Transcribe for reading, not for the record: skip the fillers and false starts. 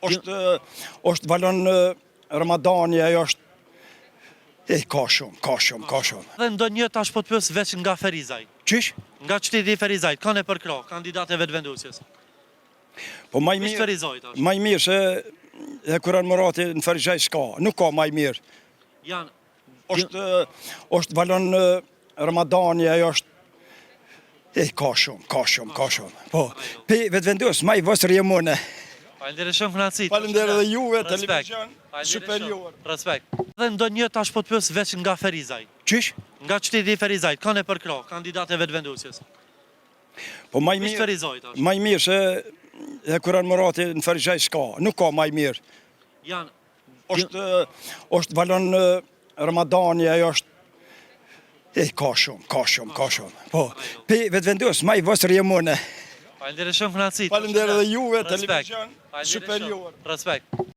është valon Ramadani, ajo është ka shumë. Dhe ndonjë tash po të pyes veç nga Ferizaj. Qysh? Nga qyteti i Ferizajt, kanë e përkra, kandidateve të vendosjes. Po maj Mish mirë, Ferizaj tash. maj mirë se e Kur'an Murati në Ferizaj s'ka, nuk ka maj mirë. Janë Është valon Ramadani, ajo është ka shumë. Po, pe vetë vendos, maj vësër jemone. Faleminderit shumë kënaqësi. Faleminderit dhe juve, Respekt. televizion Faleminderit superior. shumë. Respekt. Dhe ndonjë tash po të pyes veç nga Ferizaj. Qysh? Nga qyteti i Ferizajt, kanë e përkra, kandidateve të vendosjes. Po maj Mish mirë, Ferizaj tash. maj mirë se e Kur'an Murati në Ferizaj s'ka, nuk ka maj mirë. Janë Është valon Ramadani, ajo është ka shumë. Po, pe vetë vendos, maj vësër jemone. Faleminderit shumë kënaqësi. Faleminderit dhe juve, Respekt. televizion Faleminderit superior. shumë. Respekt.